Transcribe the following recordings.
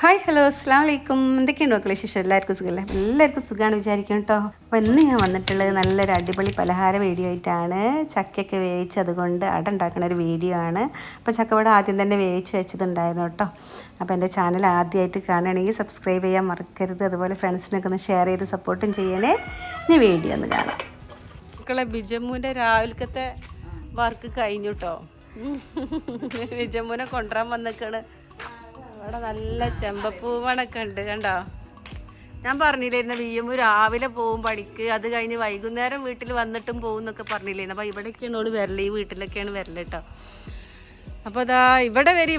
Hi hello അസ്സലാമു അലൈക്കും. എന്തൊക്കെയുണ്ട് മക്കളെ വിശേഷം? എല്ലാവർക്കും സുഖമല്ലേ? എല്ലാവർക്കും സുഖമാണ് വിചാരിക്കും കേട്ടോ. അപ്പോൾ ഇന്ന് ഞാൻ വന്നിട്ടുള്ളത് നല്ലൊരു അടിപൊളി പലഹാര വീഡിയോ ആയിട്ടാണ്. ചക്കയൊക്കെ വേവിച്ചത് കൊണ്ട് അട ഉണ്ടാക്കുന്ന ഒരു വീഡിയോ ആണ്. അപ്പോൾ ചക്കവട ആദ്യം തന്നെ വേവിച്ച് വെച്ചതുണ്ടായിരുന്നു കേട്ടോ. അപ്പോൾ എൻ്റെ ചാനൽ ആദ്യമായിട്ട് കാണുകയാണെങ്കിൽ സബ്സ്ക്രൈബ് ചെയ്യാൻ മറക്കരുത്. അതുപോലെ ഫ്രണ്ട്സിനൊക്കെ ഒന്ന് ഷെയർ ചെയ്ത് സപ്പോർട്ടും ചെയ്യണേ. ഇനി വീഡിയോ ഒന്ന് കാണാം. മക്കളെ ബിജമ്മുവിൻ്റെ രാവിലത്തെ വർക്ക് കഴിഞ്ഞു കേട്ടോ. ബിജമ്മുവിനെ കൊണ്ടുവരാൻ വന്നിക്കാണ്. അവിടെ നല്ല ചെമ്പപ്പൂവണൊക്കെ ഉണ്ട് കണ്ടോ. ഞാൻ പറഞ്ഞില്ലായിരുന്നു വിയ്യമ്മു രാവിലെ പോവും പണിക്ക്, അത് കഴിഞ്ഞ് വൈകുന്നേരം വീട്ടിൽ വന്നിട്ടും പോകും എന്നൊക്കെ പറഞ്ഞില്ലായിരുന്നു. അപ്പോൾ ഇവിടേക്കാണ് ഓള് വരല്, ഈ വീട്ടിലൊക്കെയാണ് വരല് കേട്ടോ. അപ്പോൾ അതാ ഇവിടെ വരി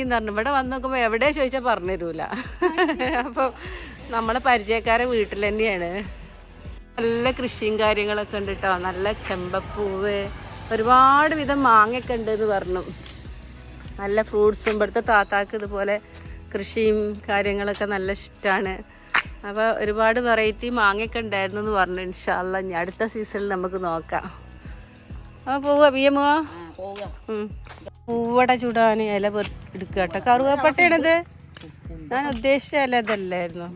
എന്ന് പറഞ്ഞു. ഇവിടെ വന്ന് നോക്കുമ്പോൾ എവിടെ ചോദിച്ചാൽ പറഞ്ഞു തരൂല. അപ്പോൾ നമ്മളെ പരിചയക്കാരെ വീട്ടിൽ തന്നെയാണ്. നല്ല കൃഷിയും കാര്യങ്ങളൊക്കെ ഉണ്ട് കേട്ടോ. നല്ല ചെമ്പപ്പൂവ്, ഒരുപാട് വിധം മാങ്ങയൊക്കെ ഉണ്ട് എന്ന് പറഞ്ഞു. നല്ല ഫ്രൂട്ട്സും ഇവിടുത്തെ താത്താക്ക് ഇതുപോലെ കൃഷിയും കാര്യങ്ങളൊക്കെ നല്ല ഇഷ്ടമാണ്. അപ്പോൾ ഒരുപാട് വെറൈറ്റി മാങ്ങയൊക്കെ ഉണ്ടായിരുന്നു എന്ന് പറഞ്ഞു. ഇൻഷാ അല്ലാ ഇനി അടുത്ത സീസണിൽ നമുക്ക് നോക്കാം. അപ്പോൾ പോവുക പിയമ്മോ പൂവട ചുടാൻ ഇല എടുക്കുക കേട്ടോ. കറുവപ്പട്ടയാണിത്, ഞാൻ ഉദ്ദേശിച്ച ഇല ഇതല്ലായിരുന്നു.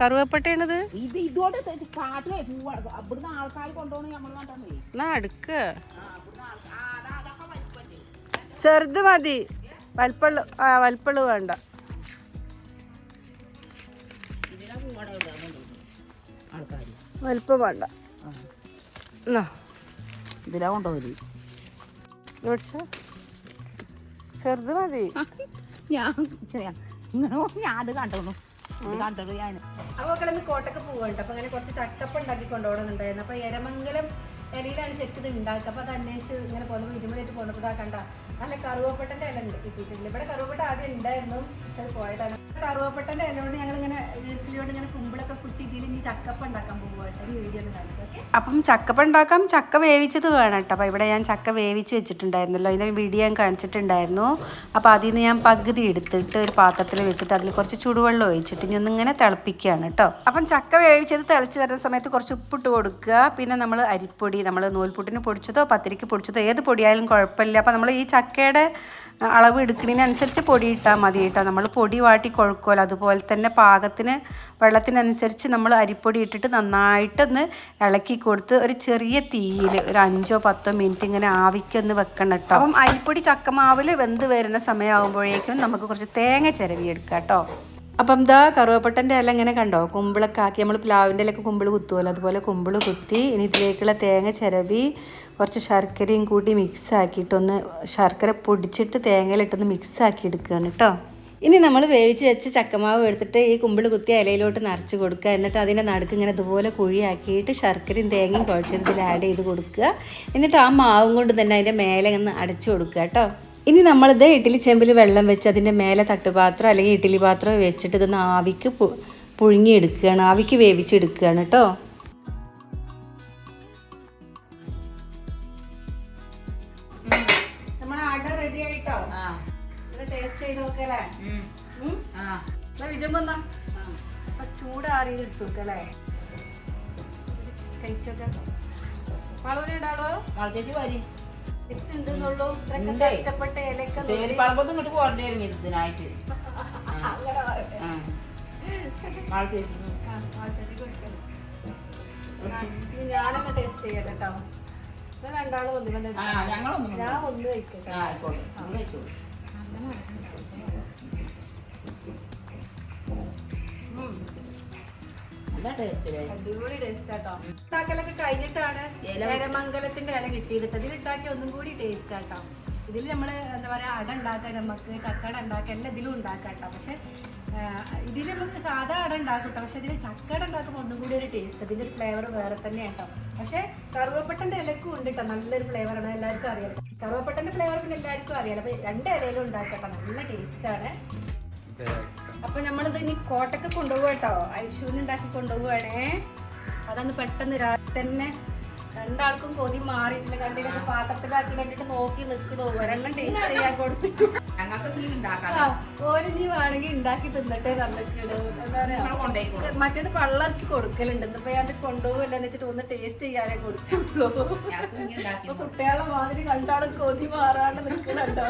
കറുവപ്പട്ടയാണിത്. എന്നാ അടുക്കുക, ചെറുത് മതി, വലിപ്പള്ളു വേണ്ട. വലിപ്പം വേണ്ട. ഇതിലാ കൊണ്ടുപോയി ചെറുത് മതി. ഞാൻ അത് കണ്ടോളൂ കണ്ടത് ഞാൻ. അപ്പോൾ മക്കളൊന്ന് കോട്ടൊക്കെ പോകണ്ട. അപ്പോൾ അങ്ങനെ കുറച്ച് ചക്കപ്പം ഉണ്ടാക്കി കൊണ്ടുപോകണമെന്നുണ്ടായിരുന്നു. അപ്പോൾ എരമംഗലം ഇലയിലാണ് ശരിക്കും ഇത് ഉണ്ടാക്കുക. അപ്പോൾ അത് അന്വേഷിച്ച് ഇങ്ങനെ പോകുമ്പോൾ ഇരുമലായിട്ട് പോകുന്നപ്പോൾ ഇതാ കണ്ട നല്ല കറുവപ്പട്ടൻ്റെ ഇല ഉണ്ട് കിട്ടിയിട്ടില്ല. ഇവിടെ കറുവപ്പട്ട ആദ്യം ഉണ്ടായിരുന്നു, പക്ഷെ അത് പോയതാണ്. കറുവപ്പട്ടൻ്റെ ഇല കൊണ്ട് ഞങ്ങളിങ്ങനെ വീട്ടിലോട്ട് ഇങ്ങനെ കുമ്പിളൊക്കെ കുത്തി ഇതിൽ ഇനി ചക്കപ്പം ഉണ്ടാക്കാൻ പോകുമായിട്ട് ഒരു വീഡിയോ ഒന്ന് കാണിക്കാം. ഓക്കെ, അപ്പം ചക്കപ്പം ഉണ്ടാക്കാം. ചക്ക വേവിച്ചത് വേണം കേട്ടോ. അപ്പോൾ ഇവിടെ ഞാൻ ചക്ക വേവിച്ച് വെച്ചിട്ടുണ്ടായിരുന്നല്ലോ, അതിൻ്റെ വീഡിയോ ഞാൻ കാണിച്ചിട്ടുണ്ടായിരുന്നു. അപ്പോൾ അതിൽ നിന്ന് ഞാൻ പകുതി എടുത്തിട്ട് ഒരു പാത്രത്തിൽ വെച്ചിട്ട് അതിൽ കുറച്ച് ചൂടുവെള്ളം ഒഴിച്ചിട്ട് ഇനി ഒന്നിങ്ങനെ തിളപ്പിക്കുകയാണ് കേട്ടോ. അപ്പം ചക്ക വേവിച്ചത് തിളച്ച് വരുന്ന സമയത്ത് കുറച്ച് ഉപ്പിട്ട് കൊടുക്കുക. പിന്നെ നമ്മൾ അരിപ്പൊടി, നമ്മൾ നൂൽപുട്ടിന് പൊടിച്ചതോ പത്തിരിക്ക് പൊടിച്ചതോ ഏത് പൊടിയായാലും കുഴപ്പമില്ല. അപ്പോൾ നമ്മൾ ഈ ചക്കയുടെ അളവ് എടുക്കുന്നതിനനുസരിച്ച് പൊടി ഇട്ടാൽ മതി കേട്ടോ. നമ്മൾ പൊടി വാട്ടി കുഴക്കുമല്ലോ, അതുപോലെ തന്നെ പാകത്തിന് വെള്ളത്തിനനുസരിച്ച് നമ്മൾ അരിപ്പൊടി ഇട്ടിട്ട് നന്നായിട്ടൊന്ന് ഇളക്കി കൊടുത്ത് ഒരു ചെറിയ തീയിൽ ഒരു 5-10 മിനിറ്റ് ഇങ്ങനെ ആവിക്കൊന്ന് വെക്കണം കേട്ടോ. അപ്പം അരിപ്പൊടി ചക്കമാവിൽ വെന്ത് വരുന്ന സമയമാകുമ്പോഴേക്കും നമുക്ക് കുറച്ച് തേങ്ങ ചിരവി എടുക്കാം കേട്ടോ. അപ്പം എന്താ കറുവപ്പട്ടൻ്റെ ഇല ഇങ്ങനെ കണ്ടോ, കുമ്പിളൊക്കെ ആക്കി നമ്മൾ പ്ലാവിൻ്റെ ഇലയൊക്കെ കുമ്പിൾ കുത്തുമല്ലോ, അതുപോലെ കുമ്പിൾ കുത്തി ഇനി ഇതിലേക്കുള്ള തേങ്ങ ചിരവി കുറച്ച് ശർക്കരയും കൂട്ടി മിക്സ് ആക്കിയിട്ടൊന്ന് ശർക്കര പൊടിച്ചിട്ട് തേങ്ങയിലിട്ടൊന്ന് മിക്സ് ആക്കി എടുക്കുകയാണ് കേട്ടോ. ഇനി നമ്മൾ വേവിച്ച് വെച്ച് ചക്കമാവ് എടുത്തിട്ട് ഈ കുമ്പിൾ കുത്തിയ ഇലയിലോട്ട് നിറച്ച് കൊടുക്കുക. എന്നിട്ട് അതിൻ്റെ നടുക്ക് ഇങ്ങനെ ഇതുപോലെ കുഴിയാക്കിയിട്ട് ശർക്കരയും തേങ്ങയും കുഴച്ചതിൽ ആഡ് ചെയ്ത് കൊടുക്കുക. എന്നിട്ട് ആ മാവും കൊണ്ട് തന്നെ അതിൻ്റെ മേലെ ഒന്ന് അടച്ചു കൊടുക്കുക കേട്ടോ. ഇനി നമ്മളിത് ഇഡ്ഡലി ചെമ്പിൽ വെള്ളം വെച്ച് അതിൻ്റെ മേലെ തട്ടുപാത്രം അല്ലെങ്കിൽ ഇഡ്ഡലി പാത്രം വെച്ചിട്ട് ഇതൊന്ന് ആവിക്ക് പുഴുങ്ങിയെടുക്കുകയാണ്, ആവിക്ക് വേവിച്ചെടുക്കുകയാണ് കേട്ടോ. നമ്മളെ അട റെഡി ആയിട്ടോ. ടേസ്റ്റ് ചെയ്ത് നോക്കല്ലേ? വിജമ്പന്നാ ചൂടാറി എടുത്തുക്കല്ലേ, കഴിച്ചോക്കെ. വളവിനെ ഉണ്ടാവോ ചേച്ചി വരി ഇഷ്ടപ്പെട്ട പറമ്പൊന്നും ഇങ്ങോട്ട് പോരണ്ടായിരുന്നു ഇതിനായിട്ട്. ഞാനൊന്ന് ടേസ്റ്റ് ചെയ്യട്ടെ കേട്ടോ. രണ്ടാളും ഒന്ന് ഞാൻ ഒന്ന് കഴിക്കട്ടെ. അടിപൊളി ടേസ്റ്റ് ആട്ടോ. ഉണ്ടാക്കലൊക്കെ കഴിഞ്ഞിട്ടാണ് എരമംഗലത്തിന്റെ ഇല കിട്ടിയിട്ട് ഇതിൽ ഉണ്ടാക്കി ഒന്നും കൂടി ടേസ്റ്റ് ആട്ടോ. ഇതിൽ നമ്മൾ എന്താ പറയാ അട ഉണ്ടാക്കാം, നമുക്ക് ചക്കട ഉണ്ടാക്കാം, എല്ലാം ഇതിലും ഉണ്ടാക്കാം കേട്ടോ. പക്ഷെ ഇതിൽ നമുക്ക് സാധാ അട ഉണ്ടാക്കും കേട്ടോ. പക്ഷെ ഇതിൽ ചക്കട ഉണ്ടാക്കുമ്പോൾ ഒന്നും കൂടി ഒരു ടേസ്റ്റ്, അതിൻ്റെ ഒരു ഫ്ലേവർ വേറെ തന്നെ കേട്ടോ. പക്ഷെ കറുവപ്പട്ടൻ്റെ ഇലക്കും ഉണ്ട് കേട്ടോ, നല്ലൊരു ഫ്ലേവറാണ്, എല്ലാവർക്കും അറിയാം. കറുവപ്പട്ടൻ്റെ ഫ്ലേവർ പിന്നെ എല്ലാവർക്കും അറിയാലോ. അപ്പോൾ 2 ഇലയിലും ഉണ്ടാക്കട്ടോ, നല്ല ടേസ്റ്റാണ്. അപ്പൊ നമ്മളിത് ഇനി കോട്ടൊക്കെ കൊണ്ടുപോകുക കേട്ടോ. ഐഷുവിന് ഉണ്ടാക്കി കൊണ്ടുപോവുകയാണേ. അതൊന്ന് പെട്ടെന്ന് രാത്രി തന്നെ രണ്ടാൾക്കും കൊതി മാറിയിട്ടില്ല. കണ്ടിട്ട് പാത്രത്തിലാക്കി കണ്ടിട്ട് നോക്കി നിൽക്കണോ, ഒരെണ്ണം ടേസ്റ്റ് ചെയ്യാൻ കൊടുത്തിട്ടു. ഓര് നീ വേണമെങ്കിൽ ഉണ്ടാക്കി തിന്നിട്ടേ തന്നിട്ടുള്ളൂ. എന്താ പറയാ, മറ്റേത് പള്ളർച്ച് കൊടുക്കലുണ്ട്. ഇപ്പൊ ഞാൻ കൊണ്ടുപോകല്ല എന്ന് വെച്ചിട്ട് ഒന്ന് ടേസ്റ്റ് ചെയ്യാനേ കൊടുക്കുള്ളൂ. അപ്പൊ കുട്ടികളെ മാതിരി രണ്ടാളും കൊതി മാറാണ്ട് നിൽക്കണുണ്ടോ.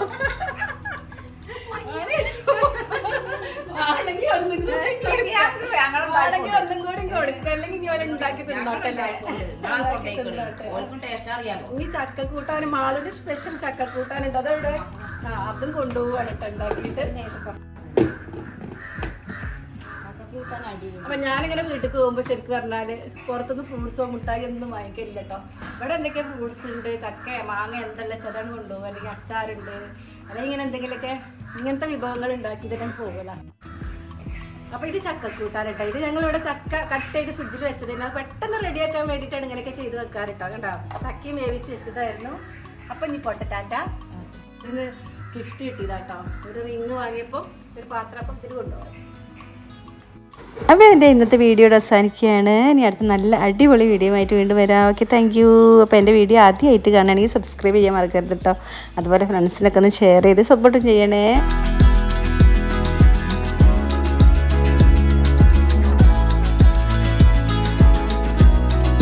ആണെങ്കിൽ ഒന്നും കൂടി കൊടുക്കുക, അല്ലെങ്കിൽ ഇനി ഓരോ ഉണ്ടാക്കി തിന്നോട്ടല്ലേ. ഈ ചക്കക്കൂട്ടാൻ മാളൊരു സ്പെഷ്യൽ ചക്കക്കൂട്ടാനുണ്ട്, അതെവിടെ? അതും കൊണ്ടുപോവാണ് കേട്ടോ ഉണ്ടാക്കിയിട്ട്. അപ്പൊ ഞാനിങ്ങനെ വീട്ടിൽ പോകുമ്പോ ശരിക്കും പറഞ്ഞാല് പുറത്തുനിന്ന് ഫ്രൂട്ട്സോ മുട്ടായി ഒന്നും വാങ്ങിക്കില്ല കേട്ടോ. ഇവിടെ എന്തൊക്കെ ഫ്രൂട്ട്സ് ഉണ്ട്, ചക്ക മാങ്ങ എന്തെല്ലാം ചെതാണ് കൊണ്ടുപോകും, അല്ലെങ്കിൽ അച്ചാറുണ്ട്, അല്ലെങ്കിൽ ഇങ്ങനെ എന്തെങ്കിലുമൊക്കെ ഇങ്ങനത്തെ വിഭവങ്ങൾ ഉണ്ടാക്കിയിട്ടാണ് പോകല. അപ്പൊ ഇത് ചക്കക്കൂട്ടാൻ കേട്ടോ. ഇത് ഞങ്ങളിവിടെ ചക്ക കട്ട് ചെയ്ത് ഫ്രിഡ്ജിൽ വെച്ചതായിരുന്നു. അത് പെട്ടെന്ന് റെഡിയാക്കാൻ വേണ്ടിയിട്ടാണ് ഇങ്ങനെയൊക്കെ ചെയ്ത് വെക്കാറ് കേട്ടോ. കണ്ടോ, ചക്കയും വേവിച്ച് വെച്ചതായിരുന്നു. അപ്പൊ ഇനി പൊട്ടറ്റാറ്റ ഇതിന് ഗിഫ്റ്റ് കിട്ടിയതാട്ടോ. ഒരു റിങ് വാങ്ങിയപ്പോൾ ഒരു പാത്രം അപ്പം ഇതിൽ കൊണ്ടുപോകാം. അപ്പോൾ എൻ്റെ ഇന്നത്തെ വീഡിയോ അവസാനിക്കുകയാണ്. ഇനി അടുത്ത നല്ല അടിപൊളി വീഡിയോ ആയിട്ട് വീണ്ടും വരാം. Okay, thank you. അപ്പോൾ എൻ്റെ വീഡിയോ ആദ്യമായിട്ട് കാണുകയാണെങ്കിൽ സബ്സ്ക്രൈബ് ചെയ്യാൻ മറക്കരുത് കേട്ടോ. അതുപോലെ ഫ്രണ്ട്സിനൊക്കെ ഒന്ന് ഷെയർ ചെയ്ത് സപ്പോർട്ടും ചെയ്യണേ.